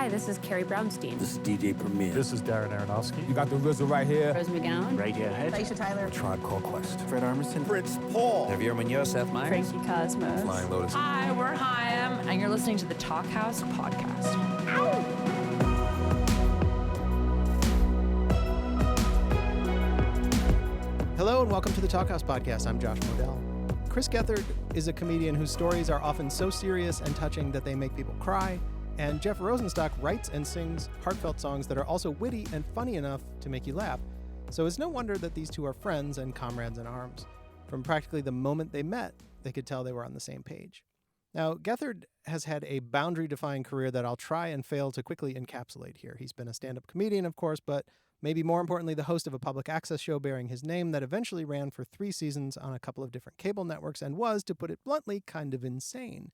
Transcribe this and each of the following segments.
Hi, this is Carrie Brownstein. This is DJ Premier. This is Darren Aronofsky. You got the RZA right here. Rose McGowan. Radiohead. Aisha Tyler. Tribe Called Quest. Fred Armisen. Fritz Paul. Javier Munoz. Seth Meyers. Frankie Cosmos. Flying Lotus. Hi, we're Chaim, and you're listening to the Talk House podcast. Hello and welcome to the Talk House podcast. I'm Josh Modell. Chris Gethard is a comedian whose stories are often so serious and touching that they make people cry. And Jeff Rosenstock writes and sings heartfelt songs that are also witty and funny enough to make you laugh. So it's no wonder that these two are friends and comrades in arms. From practically the moment they met, they could tell they were on the same page. Now, Gethard has had a boundary-defying career that I'll try and fail to quickly encapsulate here. He's been a stand-up comedian, of course, but maybe more importantly, the host of a public access show bearing his name that eventually ran for 3 seasons on a couple of different cable networks and was, to put it bluntly, kind of insane.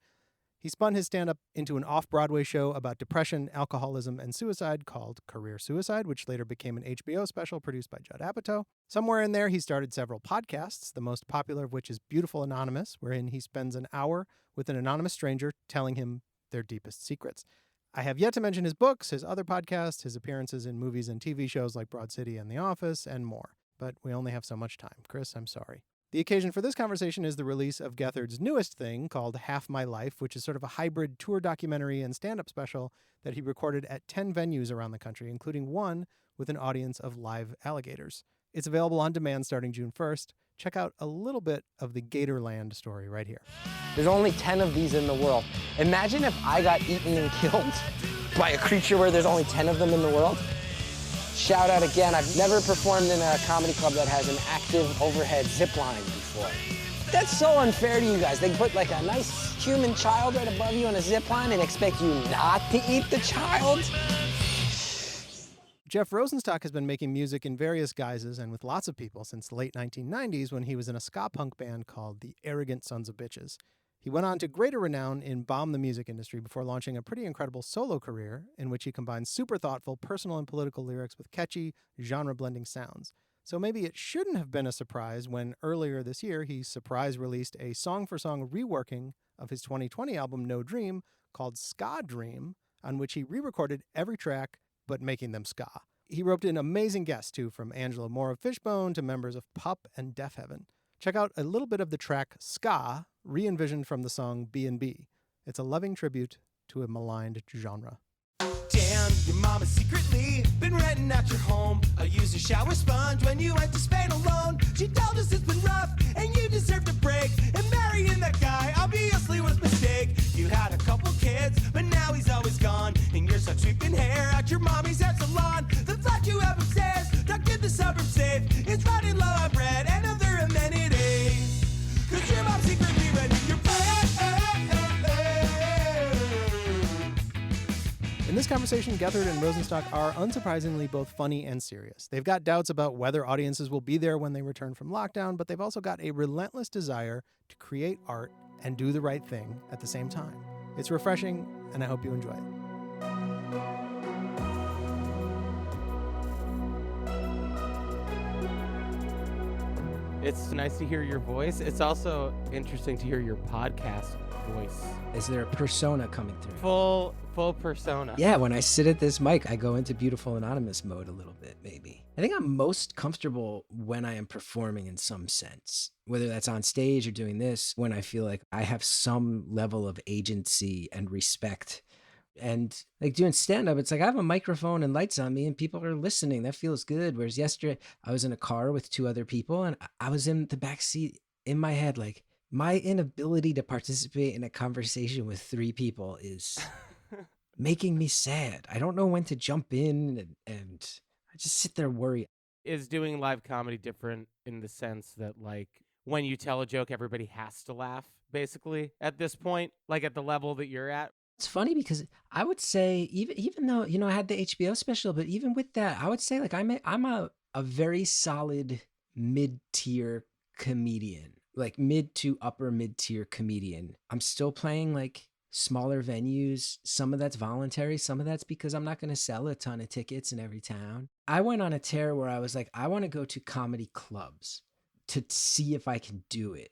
He spun his stand-up into an off-Broadway show about depression, alcoholism, and suicide called Career Suicide, which later became an HBO special produced by Judd Apatow. Somewhere in there, he started several podcasts, the most popular of which is Beautiful Anonymous, wherein he spends an hour with an anonymous stranger telling him their deepest secrets. I have yet to mention his books, his other podcasts, his appearances in movies and TV shows like Broad City and The Office, and more. But we only have so much time. Chris, I'm sorry. The occasion for this conversation is the release of Gethard's newest thing called Half My Life, which is sort of a hybrid tour documentary and stand-up special that he recorded at 10 venues around the country, including one with an audience of live alligators. It's available on demand starting June 1st. Check out a little bit of the Gatorland story right here. There's only 10 of these in the world. Imagine if I got eaten and killed by a creature where there's only 10 of them in the world. Shout out again, I've never performed in a comedy club that has an active overhead zip line before. That's so unfair to you guys. They put like a nice human child right above you on a zip line and expect you not to eat the child? Jeff Rosenstock has been making music in various guises and with lots of people since the late 1990s when he was in a ska-punk band called the Arrogant Sons of Bitches. He went on to greater renown in the music industry before launching a pretty incredible solo career in which he combines super thoughtful personal and political lyrics with catchy, genre-blending sounds. So maybe it shouldn't have been a surprise when earlier this year he surprise released a song-for-song reworking of his 2020 album No Dream called Ska Dream, on which he re-recorded every track but making them ska. He roped in amazing guests, too, from Angelo Moore of Fishbone to members of PUP and Deafheaven. Check out a little bit of the track Ska, re-envisioned from the song B&B. It's a loving tribute to a maligned genre. Damn, your mama secretly been renting out your home. I used a shower sponge when you went to Spain alone. She told us it's been rough and you deserve a break. And marrying that guy obviously was a mistake. You had a couple kids, but now he's always gone. And you're stuck sweeping hair at your mommy's hair salon. The flat you have upstairs, tucked in the suburb safe, is running low on bread and other amenities. Cause your mom secretly renting your place. In this conversation, Gethard and Rosenstock are unsurprisingly both funny and serious. They've got doubts about whether audiences will be there when they return from lockdown, but they've also got a relentless desire to create art and do the right thing at the same time. It's refreshing, and I hope you enjoy it. It's nice to hear your voice. It's also interesting to hear your podcast voice. Is there a persona coming through? Full persona. Yeah, when I sit at this mic, I go into Beautiful Anonymous mode a little bit, maybe. I think I'm most comfortable when I am performing in some sense, whether that's on stage or doing this, when I feel like I have some level of agency and respect. And like doing stand-up, it's like I have a microphone and lights on me and people are listening. That feels good. Whereas yesterday, I was in a car with 2 other people and I was in the back seat in my head, like my inability to participate in a conversation with 3 people is making me sad. I don't know when to jump in and I just sit there worried. Is doing live comedy different in the sense that like when you tell a joke, everybody has to laugh basically at this point, like at the level that you're at? It's funny because I would say even though, you know, I had the HBO special, but even with that, I would say like I'm a very solid mid-tier comedian, like mid to upper mid-tier comedian. I'm still playing like smaller venues. Some of that's voluntary. Some of that's because I'm not going to sell a ton of tickets in every town. I went on a tear where I was like, I want to go to comedy clubs to see if I can do it.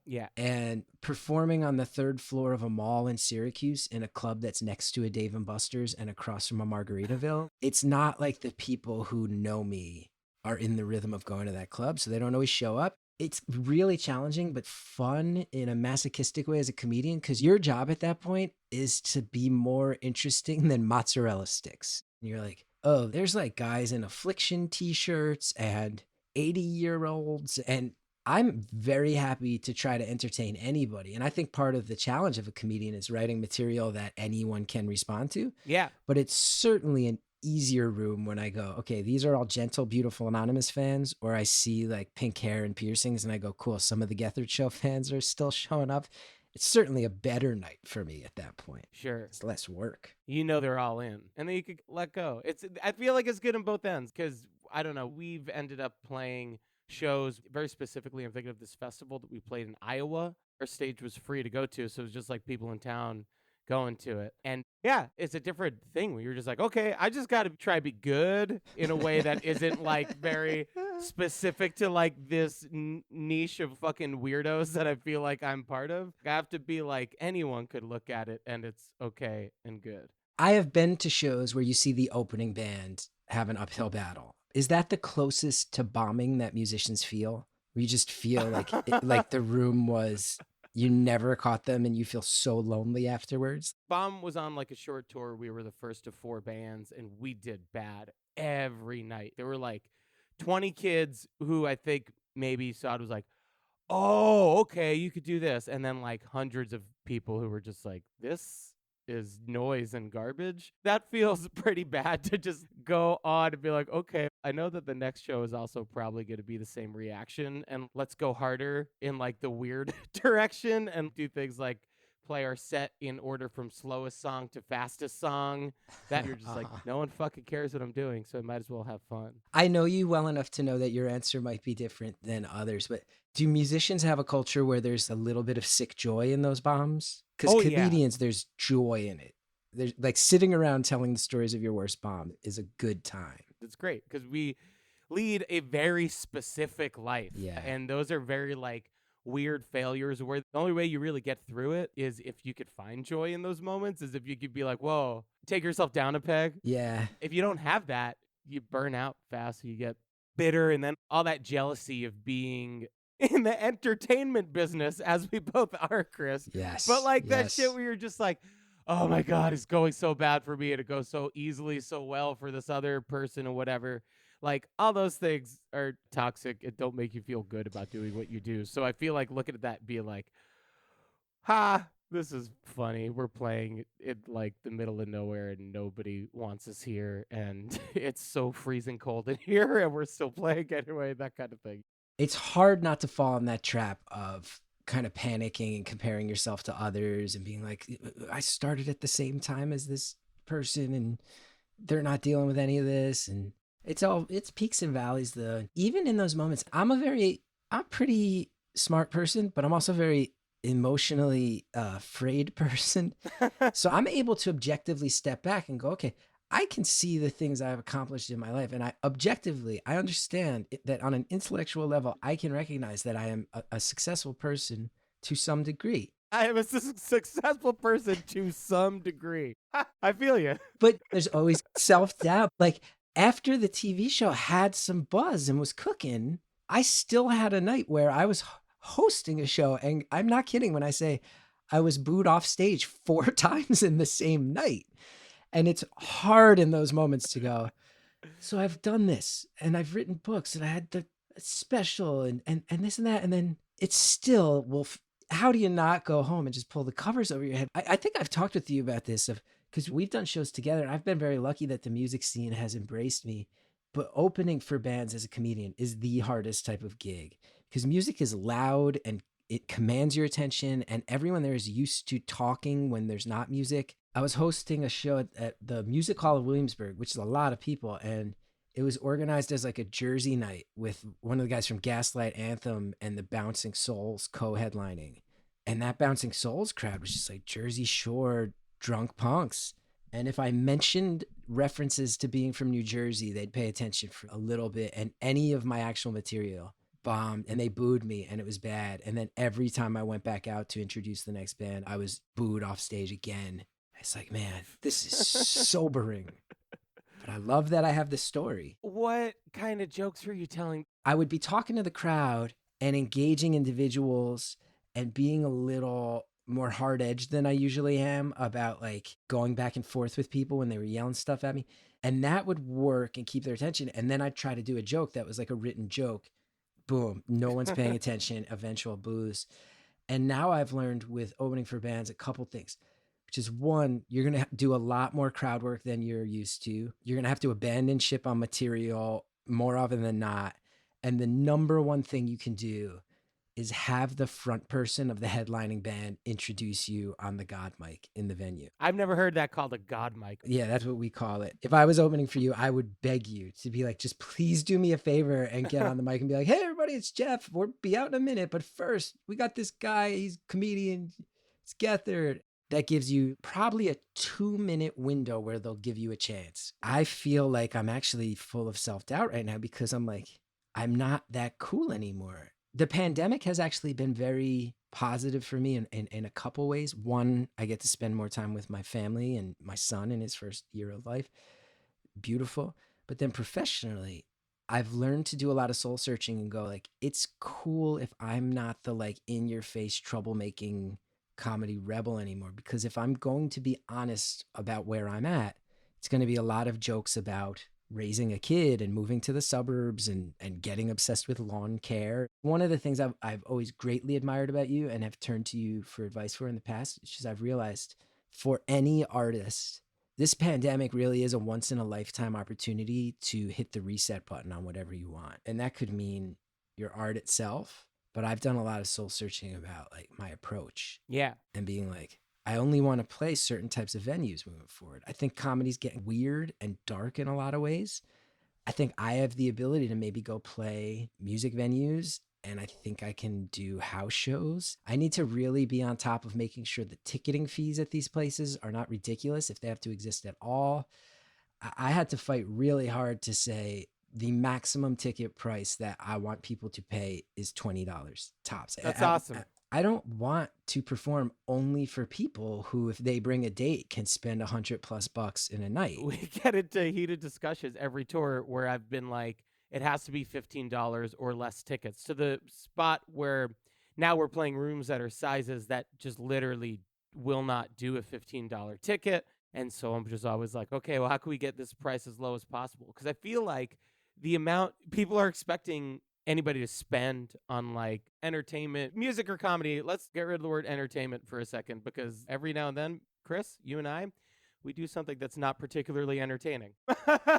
Yeah. And performing on the third floor of a mall in Syracuse in a club that's next to a Dave & Buster's and across from a Margaritaville, it's not like the people who know me are in the rhythm of going to that club, so they don't always show up. It's really challenging, but fun in a masochistic way as a comedian, because your job at that point is to be more interesting than mozzarella sticks. And you're like, oh, there's like guys in Affliction t-shirts and 80-year-olds, and I'm very happy to try to entertain anybody. And I think part of the challenge of a comedian is writing material that anyone can respond to. Yeah. But it's certainly an easier room when I go, okay, these are all gentle, beautiful, anonymous fans, or I see like pink hair and piercings and I go, cool, some of the Gethard Show fans are still showing up. It's certainly a better night for me at that point. Sure. It's less work. You know they're all in. And then you could let go. I feel like it's good on both ends because, I don't know, we've ended up playing shows. Very specifically, I'm thinking of this festival that we played in Iowa. Our stage was free to go to, so it was just like people in town going to it. And yeah, it's a different thing where you're just like, okay, I just got to try to be good in a way that isn't like very specific to like this niche of fucking weirdos that I feel like I'm part of. I have to be like, anyone could look at it and it's okay and good. I have been to shows where you see the opening band have an uphill battle. Is that the closest to bombing that musicians feel? Where you just feel like like the room was, you never caught them and you feel so lonely afterwards? Bomb was on like a short tour. We were the first of 4 bands and we did bad every night. There were like 20 kids who I think maybe saw it was like, oh, okay, you could do this. And then like hundreds of people who were just like, this is noise and garbage. That feels pretty bad to just go on and be like, okay, I know that the next show is also probably going to be the same reaction, and let's go harder in like the weird direction and do things like play our set in order from slowest song to fastest song. That you're just like, no one fucking cares what I'm doing, so I might as well have fun. I know you well enough to know that your answer might be different than others, but do musicians have a culture where there's a little bit of sick joy in those bombs? Because comedians, there's joy in it. There's like sitting around telling the stories of your worst bomb is a good time. It's great because we lead a very specific life. Yeah. And those are very like weird failures where the only way you really get through it is if you could find joy in those moments, is if you could be like, whoa, take yourself down a peg. Yeah. If you don't have that, you burn out fast. You get bitter, and then all that jealousy of being in the entertainment business, as we both are, Chris. Yes. But like that shit where you're just like, oh my God, it's going so bad for me and it goes so easily, so well for this other person or whatever. Like all those things are toxic. It don't make you feel good about doing what you do. So I feel like looking at that and being like, ha, this is funny. We're playing in like the middle of nowhere and nobody wants us here. And it's so freezing cold in here and we're still playing anyway, that kind of thing. It's hard not to fall in that trap of kind of panicking and comparing yourself to others and being like, I started at the same time as this person and they're not dealing with any of this. And it's peaks and valleys. Even in those moments, I'm a pretty smart person, but I'm also very emotionally afraid person. So I'm able to objectively step back and go, okay, I can see the things I've accomplished in my life. And I understand that on an intellectual level, I can recognize that I am a successful person to some degree. I am a successful person to some degree. I feel you. But there's always self-doubt. Like after the TV show had some buzz and was cooking, I still had a night where I was hosting a show. And I'm not kidding when I say I was booed off stage 4 times in the same night. And it's hard in those moments to go, so I've done this and I've written books and I had the special and this and that. And then it's still, how do you not go home and just pull the covers over your head? I think I've talked with you about this because we've done shows together. And I've been very lucky that the music scene has embraced me. But opening for bands as a comedian is the hardest type of gig because music is loud and it commands your attention and everyone there is used to talking when there's not music. I was hosting a show at the Music Hall of Williamsburg, which is a lot of people, and it was organized as like a Jersey night with one of the guys from Gaslight Anthem and the Bouncing Souls co-headlining. And that Bouncing Souls crowd was just like Jersey Shore drunk punks. And if I mentioned references to being from New Jersey, they'd pay attention for a little bit. And any of my actual material, bombed and they booed me and it was bad. And then every time I went back out to introduce the next band, I was booed off stage again. It's like, man, this is sobering. But I love that I have this story. What kind of jokes were you telling? I would be talking to the crowd and engaging individuals and being a little more hard-edged than I usually am about like going back and forth with people when they were yelling stuff at me. And that would work and keep their attention. And then I'd try to do a joke that was like a written joke. Boom, no one's paying attention, eventual booze. And now I've learned with opening for bands a couple things, which is one, you're going to do a lot more crowd work than you're used to. You're going to have to abandon ship on material more often than not. And the number one thing you can do is have the front person of the headlining band introduce you on the God mic in the venue. I've never heard that called a God mic. Yeah, that's what we call it. If I was opening for you, I would beg you to be like, just please do me a favor and get on the mic and be like, hey, everybody, it's Jeff. We'll be out in a minute. But first, we got this guy. He's a comedian. It's Gethard. That gives you probably a 2-minute window where they'll give you a chance. I feel like I'm actually full of self-doubt right now because I'm like, I'm not that cool anymore. The pandemic has actually been very positive for me in a couple ways. One, I get to spend more time with my family and my son in his first year of life. Beautiful. But then professionally, I've learned to do a lot of soul searching and go like, it's cool if I'm not the like in your face troublemaking comedy rebel anymore. Because if I'm going to be honest about where I'm at, it's going to be a lot of jokes about raising a kid and moving to the suburbs and getting obsessed with lawn care. One of the things I've always greatly admired about you and have turned to you for advice for in the past is just I've realized for any artist, this pandemic really is a once in a lifetime opportunity to hit the reset button on whatever you want. And that could mean your art itself, but I've done a lot of soul searching about like my approach. Yeah. And being like, I only want to play certain types of venues moving forward. I think comedy's getting weird and dark in a lot of ways. I think I have the ability to maybe go play music venues, and I think I can do house shows. I need to really be on top of making sure the ticketing fees at these places are not ridiculous if they have to exist at all. I had to fight really hard to say the maximum ticket price that I want people to pay is $20 tops. That's awesome. I don't want to perform only for people who, if they bring a date, can spend $100+ in a night. We get into heated discussions every tour where I've been like, it has to be $15 or less tickets, to the spot where now we're playing rooms that are sizes that just literally will not do a $15 ticket. And so I'm just always like, okay, well, how can we get this price as low as possible? Because I feel like the amount people are expecting anybody to spend on like entertainment, music or comedy. Let's get rid of the word entertainment for a second, because every now and then, Chris, you and I, we do something that's not particularly entertaining.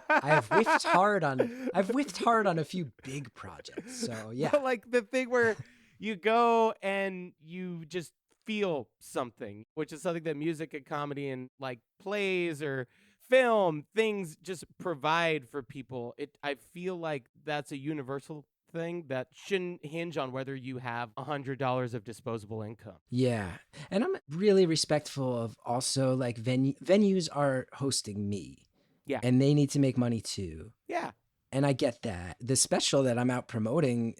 I've whiffed hard on a few big projects. So yeah. But like the thing where you go and you just feel something, which is something that music and comedy and like plays or film things just provide for people. I feel like that's a universal thing that shouldn't hinge on whether you have $100 of disposable income. Yeah. And I'm really respectful of also like venues are hosting me. Yeah. And they need to make money too. Yeah. And I get that. The special that I'm out promoting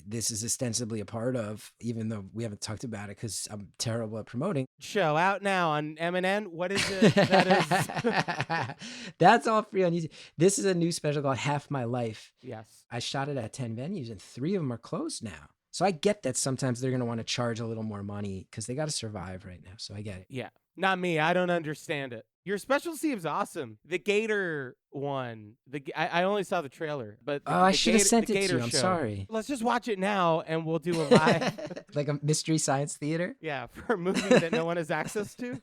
this is ostensibly a part of, even though we haven't talked about it because I'm terrible at promoting. Show out now on MNN. What is it? That is... That's all free on YouTube. This is a new special called Half My Life. Yes. I shot it at 10 venues and 3 of them are closed now. So I get that sometimes they're going to want to charge a little more money because they got to survive right now. So I get it. Yeah. Not me. I don't understand it. Your special seems awesome. The Gator one. I only saw the trailer, but I should have sent it to you. I'm show. sorry. Let's just watch it now, and we'll do a live. Like a Mystery Science Theater. Yeah, for a movie that no one has access to.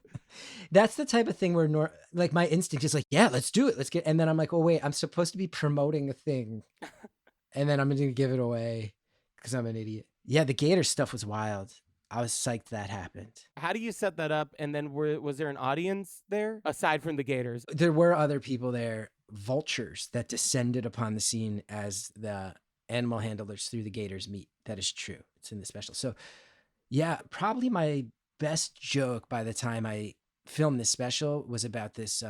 That's the type of thing where like my instinct is like, yeah, let's do it. Let's get. And then I'm like, oh wait, I'm supposed to be promoting a thing, and then I'm going to give it away because I'm an idiot. Yeah, the Gator stuff was wild. I was psyched that happened. How do you set that up? And then was there an audience there aside from the Gators? There were other people there, vultures that descended upon the scene as the animal handlers through the Gators meet. That is true. It's in the special. So yeah, probably my best joke by the time I filmed this special was about this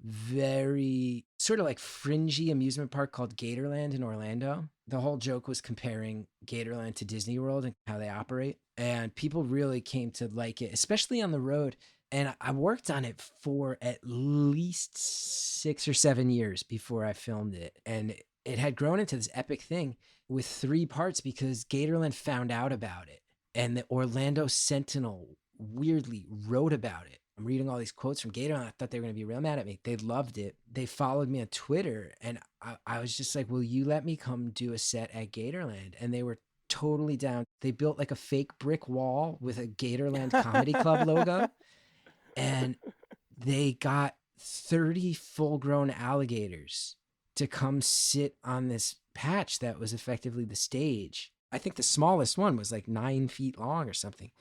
very sort of like fringy amusement park called Gatorland in Orlando. The whole joke was comparing Gatorland to Disney World and how they operate. And people really came to like it, especially on the road. And I worked on it for at least 6 or 7 years before I filmed it. And it had grown into this epic thing with 3 parts because Gatorland found out about it. And the Orlando Sentinel weirdly wrote about it. I'm reading all these quotes from Gatorland. I thought they were going to be real mad at me. They loved it. They followed me on Twitter. And I was just like, will you let me come do a set at Gatorland? And they were totally down. They built like a fake brick wall with a Gatorland Comedy Club logo. And they got 30 full-grown alligators to come sit on this patch that was effectively the stage. I think the smallest one was like 9 feet long or something.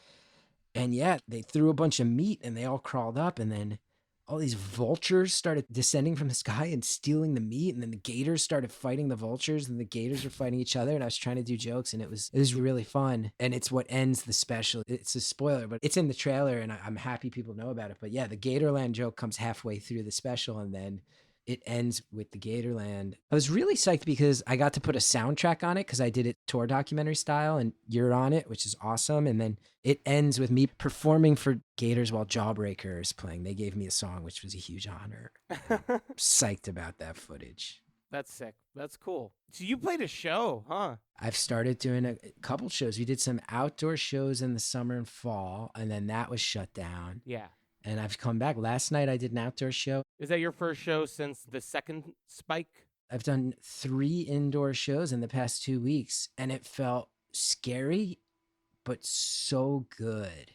And yeah, they threw a bunch of meat and they all crawled up, and then all these vultures started descending from the sky and stealing the meat. And then the gators started fighting the vultures, and the gators were fighting each other. And I was trying to do jokes, and it was really fun. And it's what ends the special. It's a spoiler, but it's in the trailer, and I'm happy people know about it. But yeah, the Gatorland joke comes halfway through the special, and then it ends with the Gatorland. I was really psyched because I got to put a soundtrack on it because I did it tour documentary style, and you're on it, which is awesome. And then it ends with me performing for Gators while Jawbreaker is playing. They gave me a song, which was a huge honor. I'm psyched about that footage. That's sick. That's cool. So you played a show, huh? I've started doing a couple shows. We did some outdoor shows in the summer and fall, and then that was shut down. Yeah. And I've come back. Last night I did an outdoor show. Is that your first show since the second spike? I've done 3 indoor shows in the past 2 weeks, and it felt scary, but so good.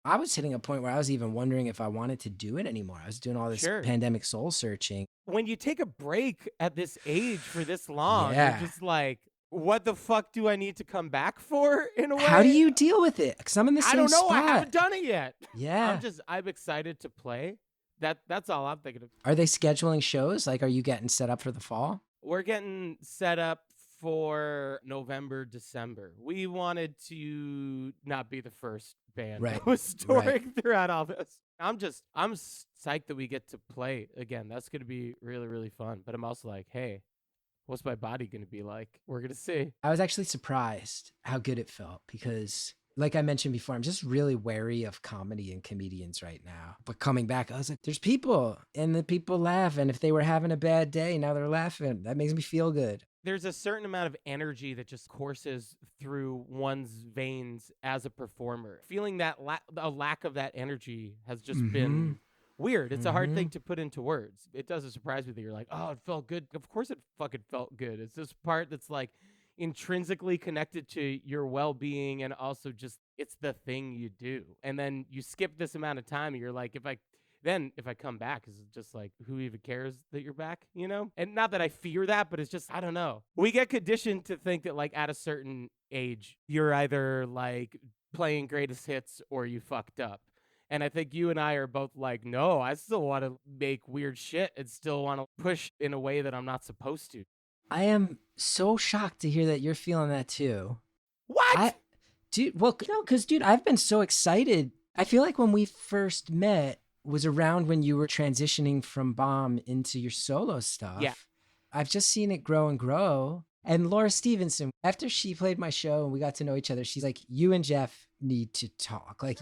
I was hitting a point where I was even wondering if I wanted to do it anymore. I was doing all this pandemic soul searching. When you take a break at this age for this long, Yeah. you're just like, what the fuck do I need to come back for, in a way? How do you deal with it? Because I'm in the same I don't know. spot. I haven't done it yet. Yeah. I'm excited to play. That's all I'm thinking of. Are they scheduling shows? Like, are you getting set up for the fall? We're getting set up for November, December. We wanted to not be the first band that was touring throughout all this. I'm psyched that we get to play again. That's going to be really, really fun. But I'm also like, hey, what's my body going to be like? We're going to see. I was actually surprised how good it felt because, like I mentioned before, I'm just really wary of comedy and comedians right now. But coming back, I was like, there's people, and the people laugh. And if they were having a bad day, now they're laughing. That makes me feel good. There's a certain amount of energy that just courses through one's veins as a performer. Feeling that a lack of that energy has just been weird. It's a hard thing to put into words. It doesn't surprise me that you're like, oh, it felt good. Of course it fucking felt good. It's this part that's like intrinsically connected to your well-being, and also just it's the thing you do. And then you skip this amount of time and you're like, if I come back, is it just like, who even cares that you're back, you know? And not that I fear that, but it's just, I don't know. We get conditioned to think that like at a certain age, you're either like playing greatest hits or you fucked up. And I think you and I are both like, no, I still want to make weird shit and still want to push in a way that I'm not supposed to. I am so shocked to hear that you're feeling that too. What? Dude, well, no, because, dude, I've been so excited. I feel like when we first met was around when you were transitioning from Bomb into your solo stuff. Yeah. I've just seen it grow and grow. And Laura Stevenson, after she played my show and we got to know each other, she's like, you and Jeff need to talk. Like,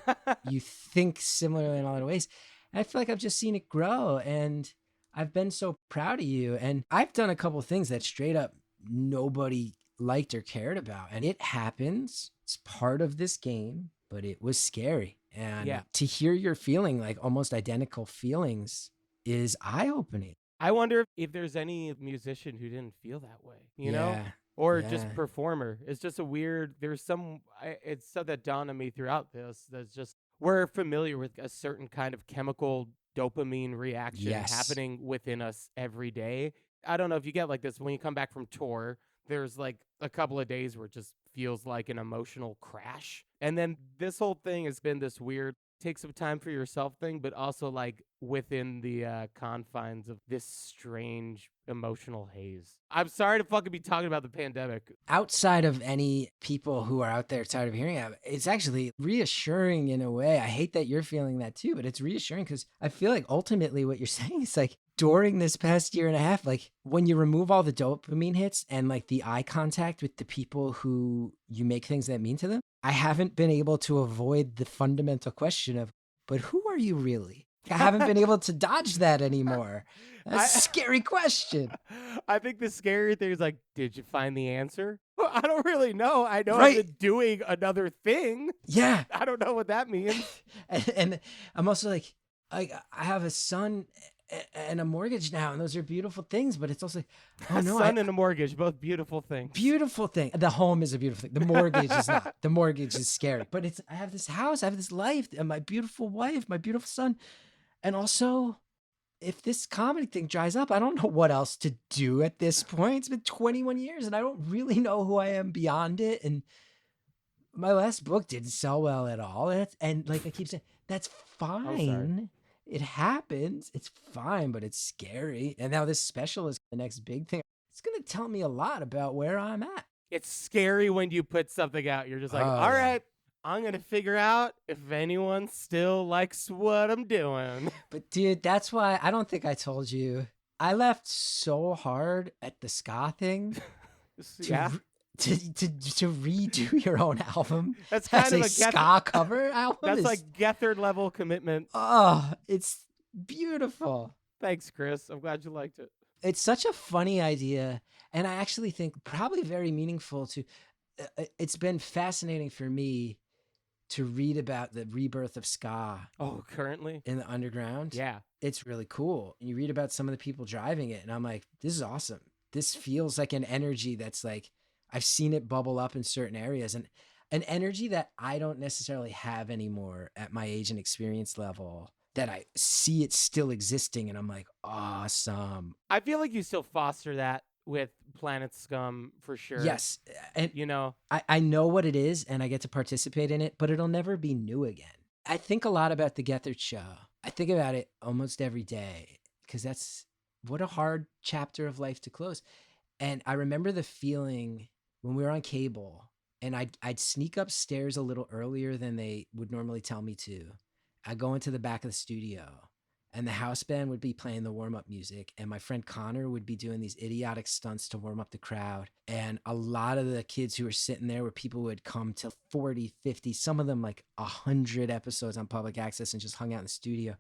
you think similarly in a lot of ways. And I feel like I've just seen it grow, and I've been so proud of you. And I've done a couple of things that straight up nobody liked or cared about. And it happens. It's part of this game, but it was scary. And to hear you're feeling like almost identical feelings is eye-opening. I wonder if there's any musician who didn't feel that way, you know? Or just performer. It's just a weird, it's stuff that dawned on me throughout this. That's just, we're familiar with a certain kind of chemical dopamine reaction happening within us every day. I don't know if you get like this when you come back from tour, there's like a couple of days where it just feels like an emotional crash. And then this whole thing has been this weird, take some time for yourself thing, but also like within the confines of this strange emotional haze. I'm sorry to fucking be talking about the pandemic. Outside of any people who are out there tired of hearing it, it's actually reassuring in a way. I hate that you're feeling that too, but it's reassuring because I feel like ultimately what you're saying is like during this past year and a half, like when you remove all the dopamine hits and like the eye contact with the people who you make things that mean to them, I haven't been able to avoid the fundamental question of, but who are you really? I haven't been able to dodge that anymore. That's a scary question. I think the scary thing is like, did you find the answer? Well, I don't really know. I know Right. I've been doing another thing. Yeah. I don't know what that means. And I'm also like I have a son and a mortgage now, and those are beautiful things, but it's also like, oh no, Son and a mortgage, both beautiful things. beautiful thing. The home is a beautiful thing. The mortgage is not. The mortgage is scary. But it's I have this house, I have this life, and my beautiful wife, my beautiful son. And also, if this comedy thing dries up, I don't know what else to do at this point. It's been 21 years, and I don't really know who I am beyond it. And my last book didn't sell well at all. And like I keep saying, that's fine. It happens. It's fine, but it's scary. And now this special is the next big thing. It's going to tell me a lot about where I'm at. It's scary when you put something out. You're just like, all yeah. right, I'm going to figure out if anyone still likes what I'm doing. But dude, that's why I don't think I told you. I laughed so hard at the ska thing Yeah. to redo your own album. That's kind as of a a ska cover album. That's is- like Gethard level commitment. oh, it's beautiful. Thanks, Chris. I'm glad you liked it. It's such a funny idea, and I actually think probably very meaningful to. It's been fascinating for me to read about the rebirth of ska Oh, currently? in the underground. Yeah. It's really cool. You read about some of the people driving it, and I'm like, this is awesome. This feels like an energy that's like, I've seen it bubble up in certain areas, and an energy that I don't necessarily have anymore at my age and experience level, that I see it still existing, and I'm like, awesome. I feel like you still foster that with Planet Scum for sure. Yes. And You know? I know what it is, and I get to participate in it, but it'll never be new again. I think a lot about the Gethard show. I think about it almost every day because that's what a hard chapter of life to close. And I remember the feeling when we were on cable, and I'd sneak upstairs a little earlier than they would normally tell me to. I'd go into the back of the studio, and the house band would be playing the warm-up music, and my friend Connor would be doing these idiotic stunts to warm up the crowd. And a lot of the kids who were sitting there were people who had come to 40, 50, some of them like 100 episodes on public access and just hung out in the studio.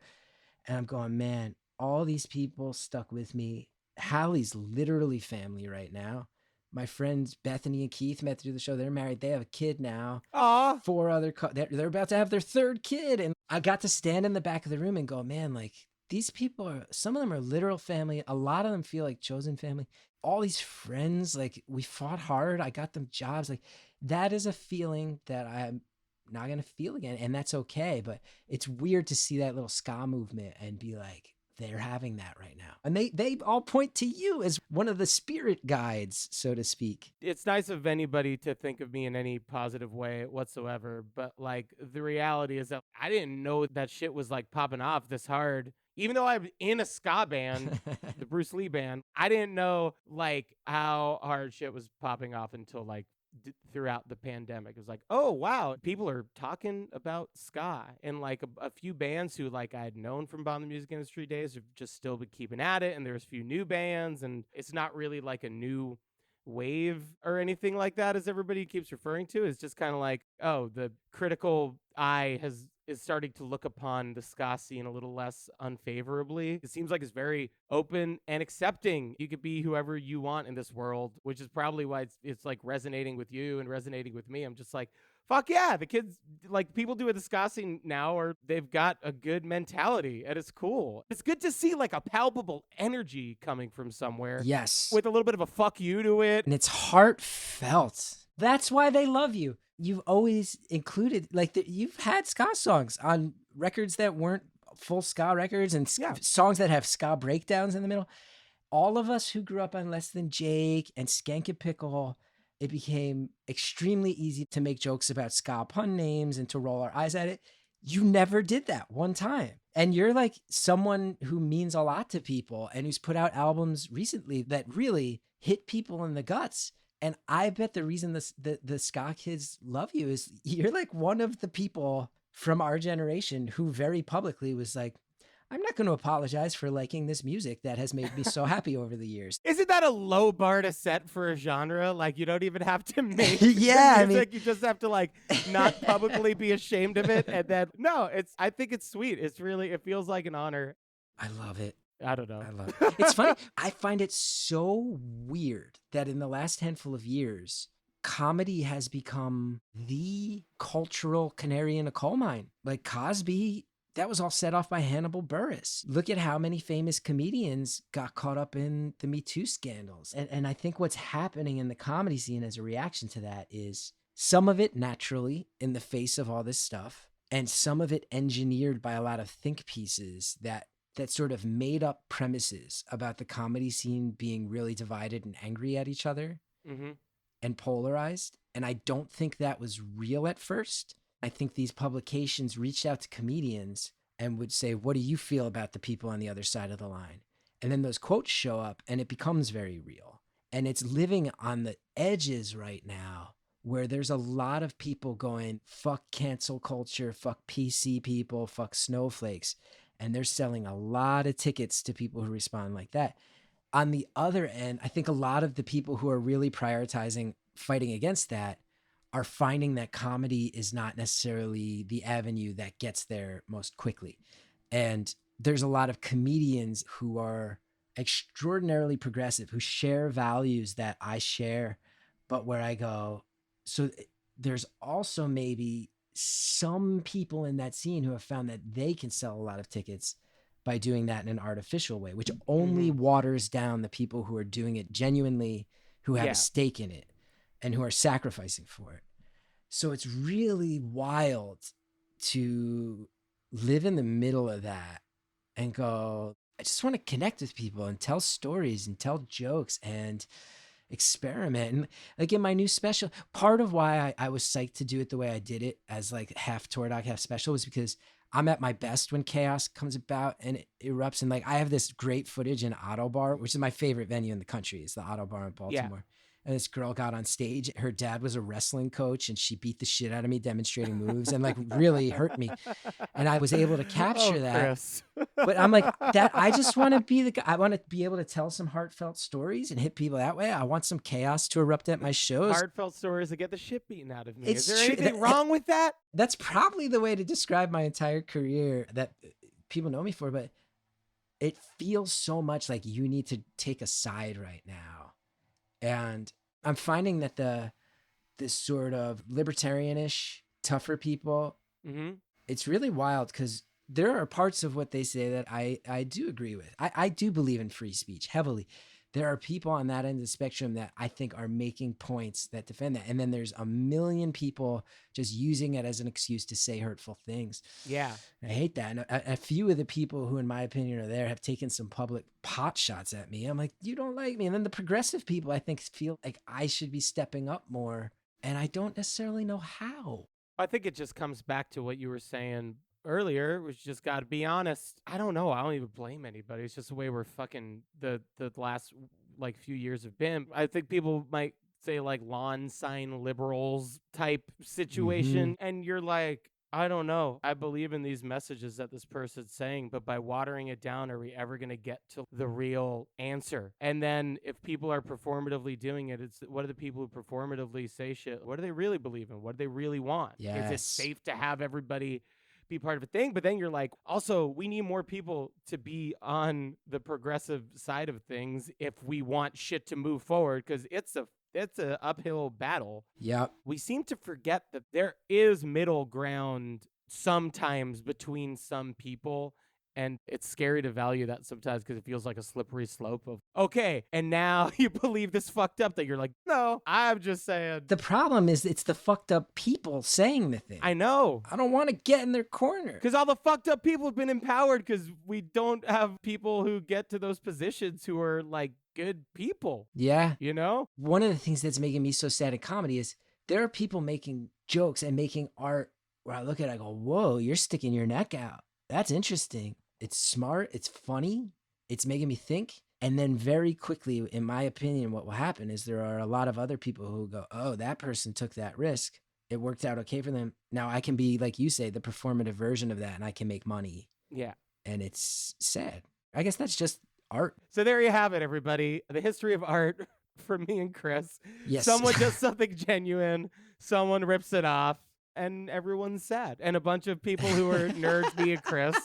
And I'm going, man, all these people stuck with me. Hallie's literally family right now. My friends Bethany and Keith met through the show. They're married. They have a kid now. Aw. 4 other, they're about to have their 3rd kid. And I got to stand in the back of the room and go, man, like these people are, some of them are literal family. A lot of them feel like chosen family. All these friends, like we fought hard. I got them jobs. Like that is a feeling that I'm not going to feel again. And that's okay. But it's weird to see that little ska movement and be like, they're having that right now. And they all point to you as one of the spirit guides, so to speak. It's nice of anybody to think of me in any positive way whatsoever, but like the reality is that I didn't know that shit was like popping off this hard. Even though I'm in a ska band, the Bruce Lee band, I didn't know like how hard shit was popping off until like throughout the pandemic. It was like, oh wow, people are talking about ska, and like a few bands who like I had known from Bomb the Music Industry days have just still been keeping at it, and there's a few new bands, and it's not really like a new wave or anything like that as everybody keeps referring to. It's just kind of like, oh, the critical eye is starting to look upon the ska scene a little less unfavorably. It seems like it's very open and accepting. You could be whoever you want in this world, which is probably why it's like resonating with you and resonating with me. I'm just like, fuck yeah, the kids, like people do at the ska scene now, or they've got a good mentality, and it's cool. It's good to see like a palpable energy coming from somewhere. Yes. With a little bit of a fuck you to it. And it's heartfelt. That's why they love you. You've always included, like, you've had ska songs on records that weren't full ska records, and songs that have ska breakdowns in the middle. All of us who grew up on Less Than Jake and Skank and Pickle, it became extremely easy to make jokes about ska pun names and to roll our eyes at it. You never did that one time. And you're like someone who means a lot to people and who's put out albums recently that really hit people in the guts. And I bet the reason the ska kids love you is you're like one of the people from our generation who very publicly was like, I'm not going to apologize for liking this music that has made me so happy over the years. Isn't that a low bar to set for a genre? Like, you don't even have to make Yeah, music. You just have to like not publicly be ashamed of it. And then, no, I think it's sweet. It feels like an honor. I love it. I don't know. I love it. It's funny. I find it so weird that in the last handful of years, comedy has become the cultural canary in a coal mine. Like Cosby, that was all set off by Hannibal Buress. Look at how many famous comedians got caught up in the Me Too scandals. And I think what's happening in the comedy scene as a reaction to that is some of it naturally in the face of all this stuff, and some of it engineered by a lot of think pieces that sort of made up premises about the comedy scene being really divided and angry at each other and polarized. And I don't think that was real at first. I think these publications reached out to comedians and would say, what do you feel about the people on the other side of the line? And then those quotes show up and it becomes very real. And it's living on the edges right now where there's a lot of people going, fuck cancel culture, fuck PC people, fuck snowflakes. And they're selling a lot of tickets to people who respond like that. On the other end, I think a lot of the people who are really prioritizing fighting against that are finding that comedy is not necessarily the avenue that gets there most quickly. And there's a lot of comedians who are extraordinarily progressive, who share values that I share, but where I go, so there's also maybe some people in that scene who have found that they can sell a lot of tickets by doing that in an artificial way, which only waters down the people who are doing it genuinely, who have a stake in it and who are sacrificing for it. So it's really wild to live in the middle of that and go, I just want to connect with people and tell stories and tell jokes and experiment. And like in my new special, part of why I was psyched to do it the way I did it as like half tour doc, half special, was because I'm at my best when chaos comes about and it erupts. And like, I have this great footage in Otto Bar, which is my favorite venue in the country. It's the Otto Bar in Baltimore. Yeah. And this girl got on stage. Her dad was a wrestling coach and she beat the shit out of me demonstrating moves and like really hurt me. And I was able to capture that. Chris. But I'm like, that I just want to be the guy. I want to be able to tell some heartfelt stories and hit people that way. I want some chaos to erupt at my shows. Heartfelt stories that get the shit beaten out of me. It's Is there anything wrong with that? That's probably the way to describe my entire career that people know me for, but it feels so much like you need to take a side right now. And I'm finding that this sort of libertarianish, tougher people, it's really wild because there are parts of what they say that I do agree with. I do believe in free speech heavily. There are people on that end of the spectrum that I think are making points that defend that. And then there's a million people just using it as an excuse to say hurtful things. Yeah. I hate that. And a few of the people who, in my opinion, are there have taken some public pot shots at me. I'm like, you don't like me. And then the progressive people, I think, feel like I should be stepping up more. And I don't necessarily know how. I think it just comes back to what you were saying earlier, which just got to be honest. I don't know. I don't even blame anybody. It's just the way we're fucking the last like few years have been. I think people might say like lawn sign liberals type situation. And you're like, I don't know. I believe in these messages that this person's saying, but by watering it down, are we ever going to get to the real answer? And then if people are performatively doing it, it's what do the people who performatively say shit? What do they really believe in? What do they really want? Yes. Is it safe to have everybody be part of a thing? But then you're like, also, we need more people to be on the progressive side of things if we want shit to move forward, because it's an uphill battle. Yep. We seem to forget that there is middle ground sometimes between some people, and it's scary to value that sometimes because it feels like a slippery slope of, okay, and now you believe this fucked up that you're like, no, I'm just saying. The problem is it's the fucked up people saying the thing. I know. I don't want to get in their corner. Because all the fucked up people have been empowered because we don't have people who get to those positions who are like good people. Yeah. You know? One of the things that's making me so sad in comedy is there are people making jokes and making art where I look at it, I go, whoa, you're sticking your neck out. That's interesting. It's smart. It's funny. It's making me think. And then very quickly, in my opinion, what will happen is there are a lot of other people who go, oh, that person took that risk. It worked out okay for them. Now I can be, like you say, the performative version of that, and I can make money. Yeah. And it's sad. I guess that's just art. So there you have it, everybody. The history of art from me and Chris. Yes. Someone does something genuine, someone rips it off, and everyone's sad. And a bunch of people who are nerds, me and Chris,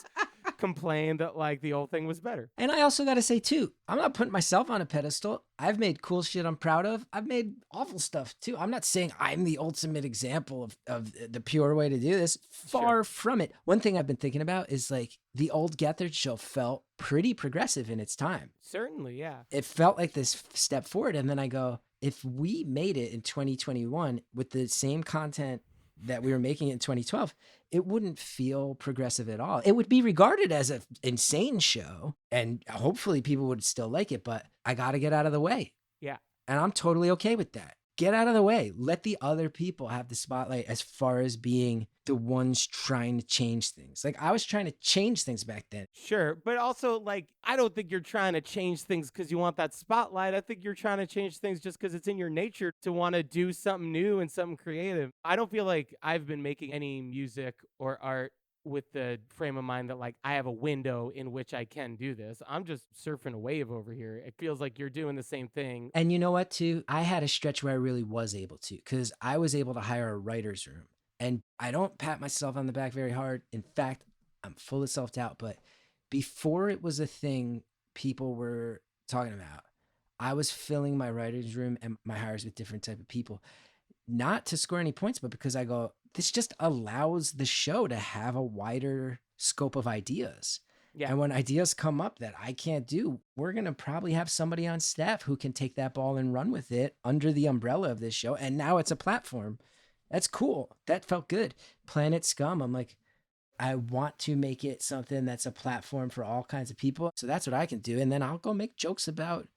complained that like the old thing was better. And I also got to say too, I'm not putting myself on a pedestal. I've made cool shit I'm proud of. I've made awful stuff too. I'm not saying I'm the ultimate example of the pure way to do this. Far from it. One thing I've been thinking about is like the old Gethard show felt pretty progressive in its time. Certainly, yeah. It felt like this step forward. And then I go, if we made it in 2021 with the same content that we were making in 2012, it wouldn't feel progressive at all. It would be regarded as an insane show, and hopefully people would still like it, but I got to get out of the way. Yeah. And I'm totally okay with that. Get out of the way. Let the other people have the spotlight as far as being the ones trying to change things. Like I was trying to change things back then. Sure. But also, like, I don't think you're trying to change things because you want that spotlight. I think you're trying to change things just because it's in your nature to want to do something new and something creative. I don't feel like I've been making any music or art with the frame of mind that like I have a window in which I can do this. I'm just surfing a wave over here. It feels like you're doing the same thing. And you know what, too? I had a stretch where I really was able to, because I was able to hire a writer's room. And I don't pat myself on the back very hard. In fact, I'm full of self-doubt. But before it was a thing people were talking about, I was filling my writer's room and my hires with different type of people. Not to score any points, but because I go, this just allows the show to have a wider scope of ideas. Yeah. And when ideas come up that I can't do, we're going to probably have somebody on staff who can take that ball and run with it under the umbrella of this show. And now it's a platform. That's cool. That felt good. Planet Scum, I'm like, I want to make it something that's a platform for all kinds of people. So that's what I can do. And then I'll go make jokes about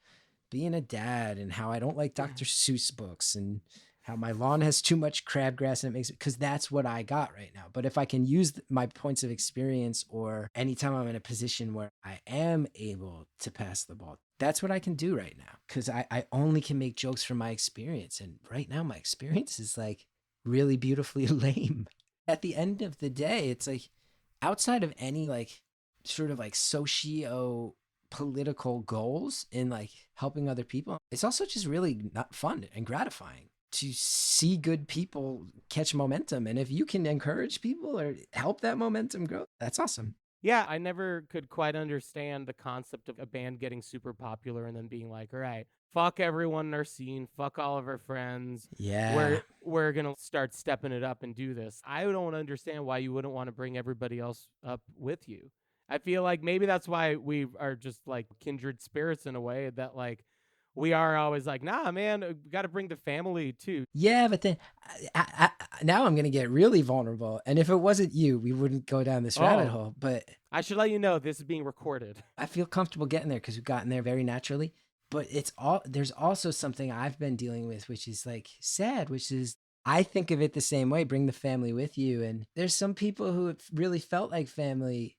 being a dad and how I don't like Dr. Seuss books and how my lawn has too much crabgrass and it makes it, because that's what I got right now. But if I can use my points of experience, or anytime I'm in a position where I am able to pass the ball, that's what I can do right now. Because I only can make jokes from my experience. And right now my experience is like really beautifully lame. At the end of the day, it's like outside of any like sort of like socio-political goals in like helping other people, it's also just really not fun and gratifying to see good people catch momentum. And if you can encourage people or help that momentum grow, that's awesome. Yeah, I never could quite understand the concept of a band getting super popular and then being like, all right, fuck everyone in our scene, fuck all of our friends. Yeah. We're going to start stepping it up and do this. I don't understand why you wouldn't want to bring everybody else up with you. I feel like maybe that's why we are just like kindred spirits in a way, that like we are always like, nah, man, we got to bring the family too. Yeah, but then now I'm going to get really vulnerable. And if it wasn't you, we wouldn't go down this rabbit hole. But I should let you know this is being recorded. I feel comfortable getting there because we've gotten there very naturally. But there's also something I've been dealing with, which is like sad, which is I think of it the same way, bring the family with you. And there's some people who have really felt like family.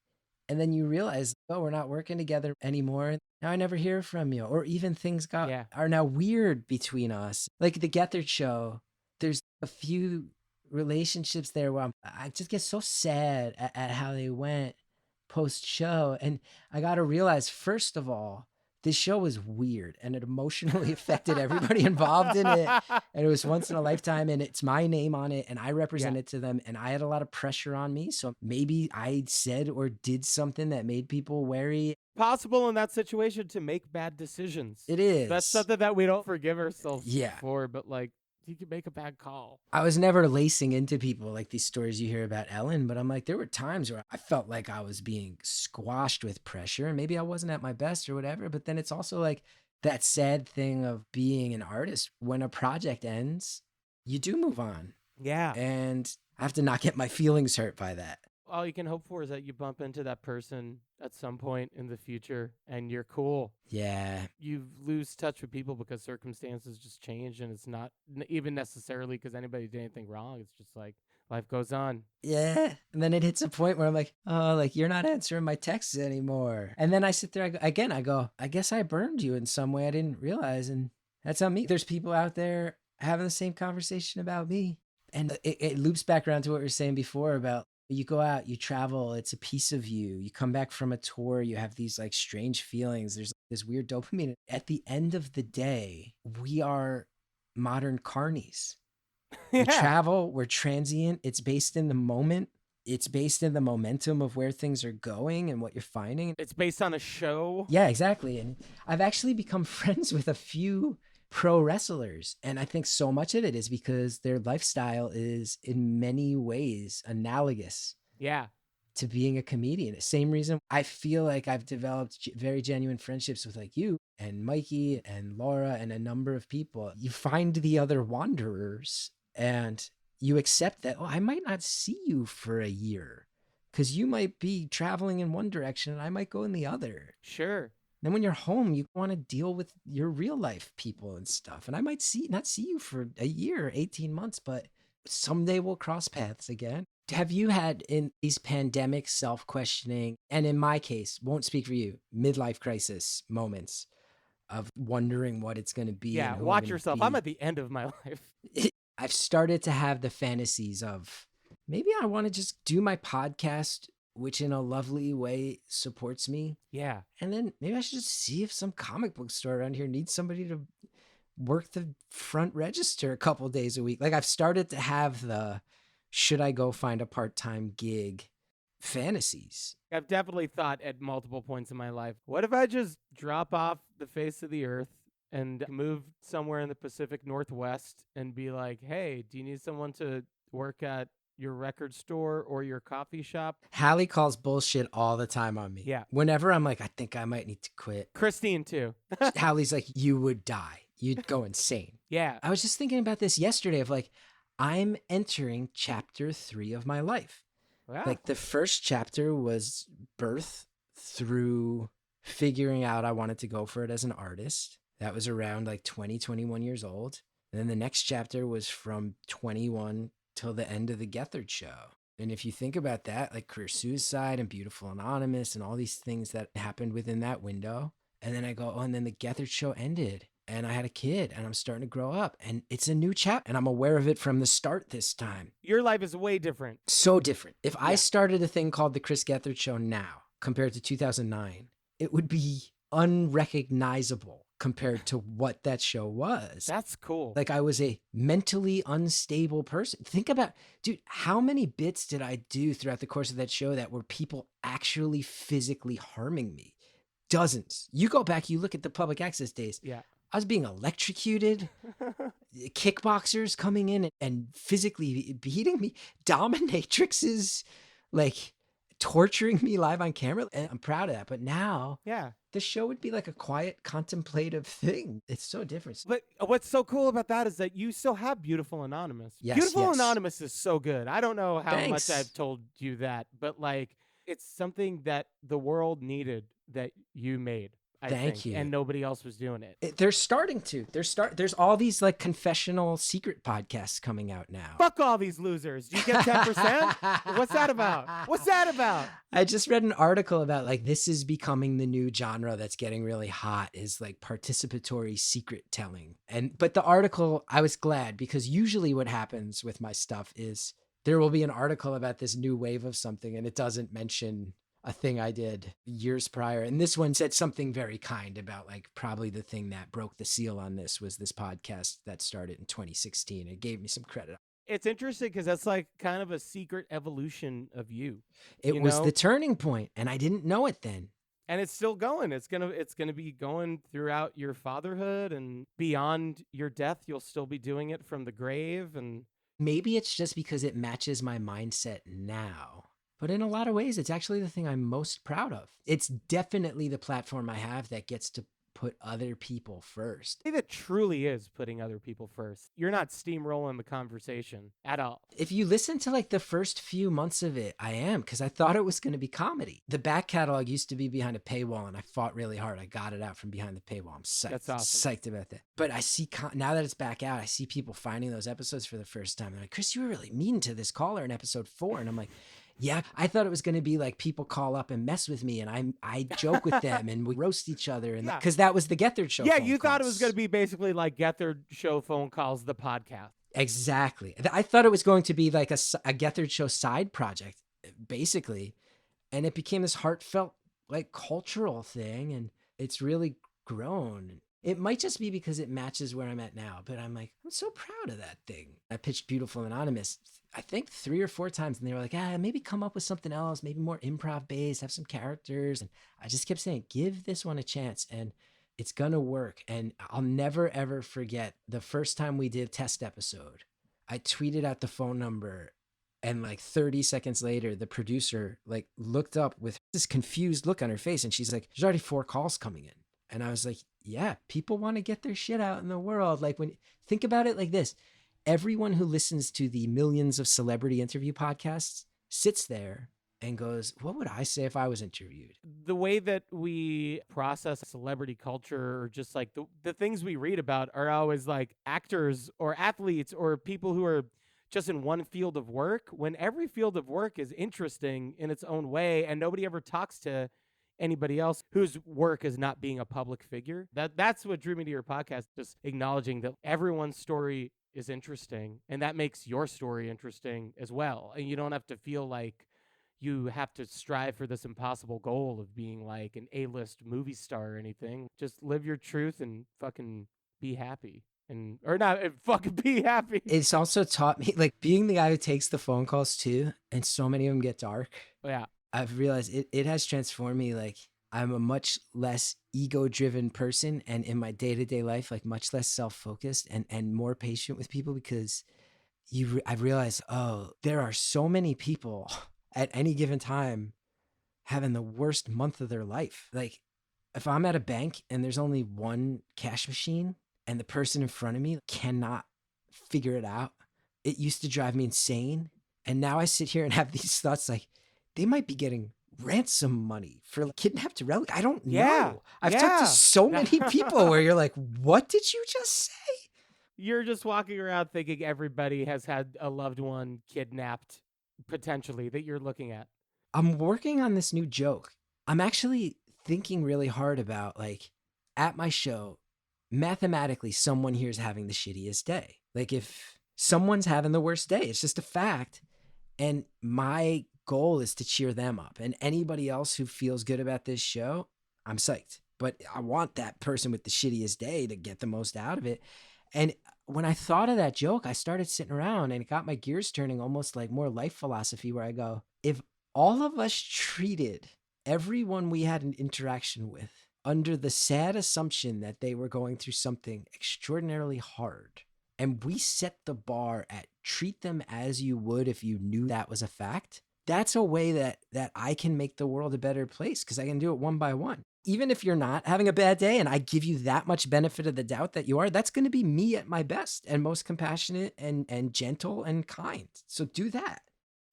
And then you realize, oh, we're not working together anymore. Now I never hear from you. Or even things are now weird between us. Like the Gethard show, there's a few relationships there where I just get so sad at how they went post-show. And I got to realize, first of all, this show was weird and it emotionally affected everybody involved in it. And it was once in a lifetime and it's my name on it and I represent it to them. And I had a lot of pressure on me. So maybe I said or did something that made people wary. Possible in that situation to make bad decisions. It is. That's something that we don't forgive ourselves Yeah. for, but like you could make a bad call. I was never lacing into people like these stories you hear about Ellen, but I'm like, there were times where I felt like I was being squashed with pressure and maybe I wasn't at my best or whatever. But then it's also like that sad thing of being an artist. When a project ends, you do move on. Yeah. And I have to not get my feelings hurt by that. All you can hope for is that you bump into that person at some point in the future and you're cool. Yeah. You lose touch with people because circumstances just change, and it's not even necessarily because anybody did anything wrong. It's just like Life goes on. Yeah. And then it hits a point where I'm like, oh, like you're not answering my texts anymore. And then I sit there I go, I guess I burned you in some way I didn't realize. And that's on me. There's people out there having the same conversation about me. And it loops back around to what we were saying before about you go out, you travel, it's a piece of you. You come back from a tour, you have these like strange feelings. There's this weird dopamine. At the end of the day, we are modern carnies. We travel, we're transient. It's based in the moment. It's based in the momentum of where things are going and what you're finding. It's based on a show. Yeah, exactly. And I've actually become friends with a few pro wrestlers. And I think so much of it is because their lifestyle is in many ways analogous Yeah. to being a comedian. Same reason I feel like I've developed very genuine friendships with like you and Mikey and Laura and a number of people. You find the other wanderers and you accept that, oh, I might not see you for a year because you might be traveling in one direction and I might go in the other. Sure. Then when you're home, you want to deal with your real life people and stuff. And I might not see you for a year, 18 months, but someday we'll cross paths again. Have you had in these pandemic self-questioning, and in my case, won't speak for you, midlife crisis moments of wondering what it's going to be? Yeah, and who watch I'm yourself. gonna I'm at the end of my life. be? I've started to have the fantasies of maybe I want to just do my podcast, which in a lovely way supports me. Yeah. And then maybe I should just see if some comic book store around here needs somebody to work the front register a couple days a week. Like I've started to have the, should I go find a part-time gig fantasies? I've definitely thought at multiple points in my life, what if I just drop off the face of the earth and move somewhere in the Pacific Northwest and be like, hey, do you need someone to work at your record store or your coffee shop? Hallie calls bullshit all the time on me. Yeah. Whenever I'm like, I think I might need to quit. Christine, too. Hallie's like, you would die. You'd go insane. Yeah. I was just thinking about this yesterday of like, I'm entering chapter 3 of my life. Wow. Like the first chapter was birth through figuring out I wanted to go for it as an artist. That was around like 20, 21 years old. And then the next chapter was from 21 till the end of the Gethard show. And if you think about that, like career suicide and Beautiful Anonymous and all these things that happened within that window. And then I go, oh, and then the Gethard show ended. And I had a kid and I'm starting to grow up and it's a new chapter and I'm aware of it from the start this time. Your life is way different. So different. If I started a thing called the Chris Gethard Show now compared to 2009, it would be unrecognizable compared to what that show was. That's cool. Like I was a mentally unstable person. Think about, dude, how many bits did I do throughout the course of that show that were people actually physically harming me? Dozens. You go back, you look at the public access days. Yeah. I was being electrocuted, kickboxers coming in and physically beating me, dominatrixes, like torturing me live on camera. And I'm proud of that. But now the show would be like a quiet, contemplative thing. It's so different. But what's so cool about that is that you still have Beautiful Anonymous. Yes, Beautiful yes. Anonymous is so good. I don't know how Thanks. much I've told you that, but like it's something that the world needed that you made. Thank think, you. And nobody else was doing it. They're starting to. There's all these like confessional secret podcasts coming out now. Fuck all these losers. Do you get 10%? What's that about? What's that about? I just read an article about like this is becoming the new genre that's getting really hot is like participatory secret telling. But the article, I was glad because usually what happens with my stuff is there will be an article about this new wave of something and it doesn't mention a thing I did years prior. And this one said something very kind about like probably the thing that broke the seal on this was this podcast that started in 2016. It gave me some credit. It's interesting because that's like kind of a secret evolution of you. It was the turning point and I didn't know it then. And it's still going. It's gonna be going throughout your fatherhood and beyond your death. You'll still be doing it from the grave. And maybe it's just because it matches my mindset now. But in a lot of ways, it's actually the thing I'm most proud of. It's definitely the platform I have that gets to put other people first. I think that truly is putting other people first. You're not steamrolling the conversation at all. If you listen to like the first few months of it, I am, because I thought it was going to be comedy. The back catalog used to be behind a paywall, and I fought really hard. I got it out from behind the paywall. I'm psyched. That's awesome. Psyched about that. But I see, now that it's back out, I see people finding those episodes for the first time. They're like, Chris, you were really mean to this caller in episode 4. And I'm like, yeah, I thought it was going to be like people call up and mess with me, and I joke with them and we roast each other, and because that was the Gethard show. Yeah, phone you thought it calls. was going to be basically like Gethard show phone calls, the podcast. Exactly. I thought it was going to be like a Gethard show side project, basically, and it became this heartfelt, like, cultural thing, and it's really grown. It might just be because it matches where I'm at now, but I'm like, I'm so proud of that thing. I pitched Beautiful Anonymous, I think 3 or 4 times, and they were like, maybe come up with something else, maybe more improv based, have some characters. And I just kept saying, give this one a chance, and it's gonna work. And I'll never, ever forget the first time we did a test episode. I tweeted out the phone number, and like 30 seconds later, the producer like looked up with this confused look on her face, and she's like, there's already 4 calls coming in. And I was like, yeah, people want to get their shit out in the world. Like, when think about it like this, everyone who listens to the millions of celebrity interview podcasts sits there and goes, what would I say if I was interviewed? The way that we process celebrity culture, or just like the things we read about, are always like actors or athletes or people who are just in one field of work, when every field of work is interesting in its own way, and nobody ever talks to anybody else whose work is not being a public figure. That's what drew me to your podcast, just acknowledging that everyone's story is interesting, and that makes your story interesting as well. And you don't have to feel like you have to strive for this impossible goal of being like an A-list movie star or anything. Just live your truth and fucking be happy. Or not, fucking be happy. It's also taught me, like, being the guy who takes the phone calls too, and so many of them get dark. Yeah. I've realized it has transformed me. Like, I'm a much less ego-driven person, and in my day-to-day life, like, much less self-focused and more patient with people, because I've realized, there are so many people at any given time having the worst month of their life. Like, if I'm at a bank and there's only one cash machine and the person in front of me cannot figure it out, it used to drive me insane. And now I sit here and have these thoughts like, they might be getting ransom money for kidnapped relic. I don't know. I've talked to so many people where you're like, what did you just say? You're just walking around thinking everybody has had a loved one kidnapped, potentially, that you're looking at. I'm working on this new joke. I'm actually thinking really hard about, like, at my show, mathematically, someone here is having the shittiest day. Like, if someone's having the worst day, it's just a fact. And my goal is to cheer them up. And anybody else who feels good about this show, I'm psyched. But I want that person with the shittiest day to get the most out of it. And when I thought of that joke, I started sitting around, and it got my gears turning, almost like more life philosophy, where I go, if all of us treated everyone we had an interaction with under the sad assumption that they were going through something extraordinarily hard, and we set the bar at treat them as you would if you knew that was a fact, that's a way that I can make the world a better place, because I can do it one by one. Even if you're not having a bad day and I give you that much benefit of the doubt that you are, that's going to be me at my best and most compassionate and gentle and kind. So do that.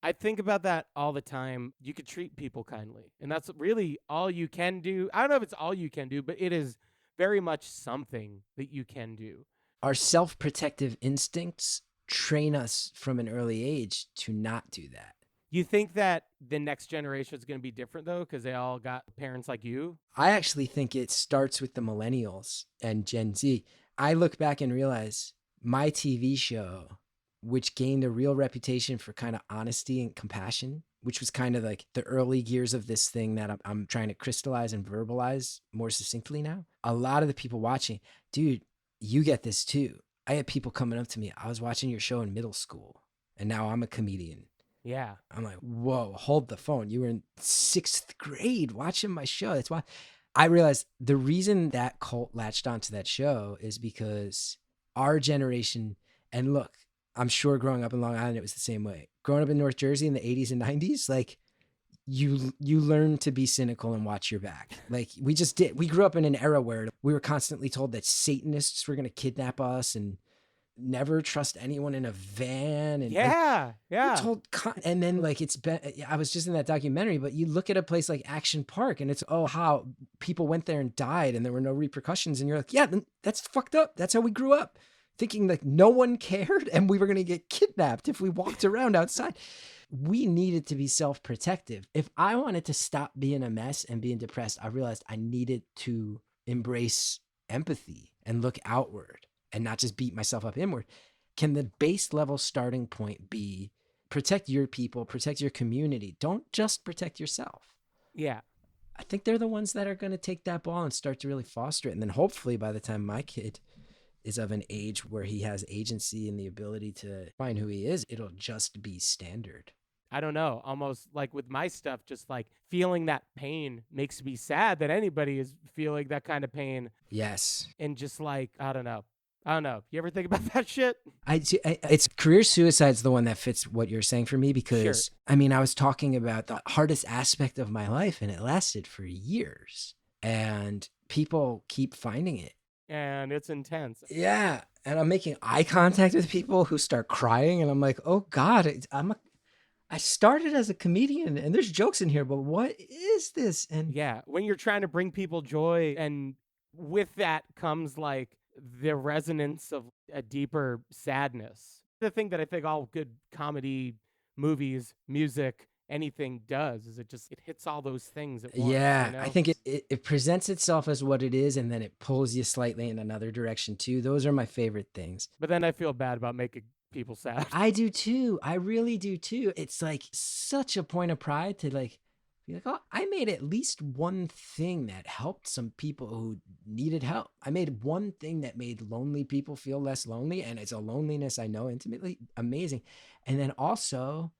I think about that all the time. You could treat people kindly, and that's really all you can do. I don't know if it's all you can do, but it is very much something that you can do. Our self-protective instincts train us from an early age to not do that. You think that the next generation is going to be different, though, because they all got parents like you? I actually think it starts with the millennials and Gen Z. I look back and realize my TV show, which gained a real reputation for kind of honesty and compassion, which was kind of like the early gears of this thing that I'm trying to crystallize and verbalize more succinctly now. A lot of the people watching, dude, you get this too. I had people coming up to me. I was watching your show in middle school, and now I'm a comedian. Yeah. I'm like, whoa, hold the phone. You were in 6th grade watching my show. That's why I realized the reason that cult latched onto that show is because our generation, and look, I'm sure growing up in Long Island, it was the same way. Growing up in North Jersey in the 80s and 90s, like, you learn to be cynical and watch your back. Like we just did. We grew up in an era where we were constantly told that Satanists were going to kidnap us and never trust anyone in a van. And Yeah. we're told, and then like I was just in that documentary, but you look at a place like Action Park and it's, oh, how people went there and died and there were no repercussions. And you're like, yeah, that's fucked up. That's how we grew up, thinking like no one cared and we were going to get kidnapped if we walked around outside. We needed to be self-protective. If I wanted to stop being a mess and being depressed, I realized I needed to embrace empathy and look outward and not just beat myself up inward. Can the base level starting point be protect your people, protect your community? Don't just protect yourself. Yeah. I think they're the ones that are going to take that ball and start to really foster it. And then hopefully by the time my kid is of an age where he has agency and the ability to find who he is, it'll just be standard. I don't know, almost like with my stuff, just like feeling that pain makes me sad that anybody is feeling that kind of pain. Yes. And just like, I don't know. You ever think about that shit? It's career suicide's the one that fits what you're saying for me because, Sure. I mean, I was talking about the hardest aspect of my life and it lasted for years and people keep finding it. And it's intense. Yeah. And I'm making eye contact with people who start crying and I'm like, oh God, I started as a comedian and there's jokes in here, but what is this? And yeah, when you're trying to bring people joy and with that comes like the resonance of a deeper sadness. The thing that I think all good comedy, movies, music, anything does is it hits all those things at once. yeah, You know? I think it presents itself as what it is and then it pulls you slightly in another direction too. Those are my favorite things. But then I feel bad about making people sad. I do too. I really do too. It's like such a point of pride to like be like, oh, I made at least one thing that helped some people who needed help. I made one thing that made lonely people feel less lonely. And it's a loneliness I know intimately. Amazing. And then also,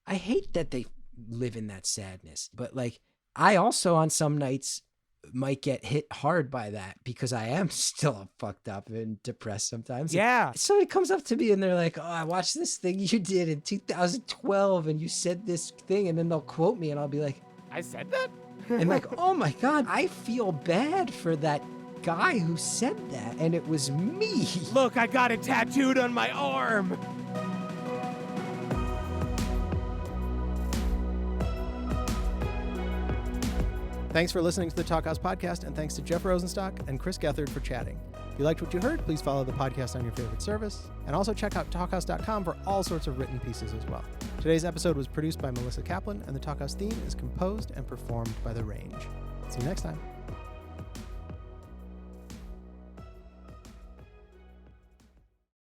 I hate that they live in that sadness. But like, I also on some nights might get hit hard by that because I am still fucked up and depressed sometimes. Yeah. If somebody comes up to me and they're like, oh, I watched this thing you did in 2012 and you said this thing, and then they'll quote me and I'll be like, I said that? and like, oh my God, I feel bad for that guy who said that. And it was me. Look, I got it tattooed on my arm. Thanks for listening to the Talkhouse Podcast, and thanks to Jeff Rosenstock and Chris Gethard for chatting. If you liked what you heard, please follow the podcast on your favorite service, and also check out talkhouse.com for all sorts of written pieces as well. Today's episode was produced by Melissa Kaplan, and the Talkhouse theme is composed and performed by The Range. See you next time.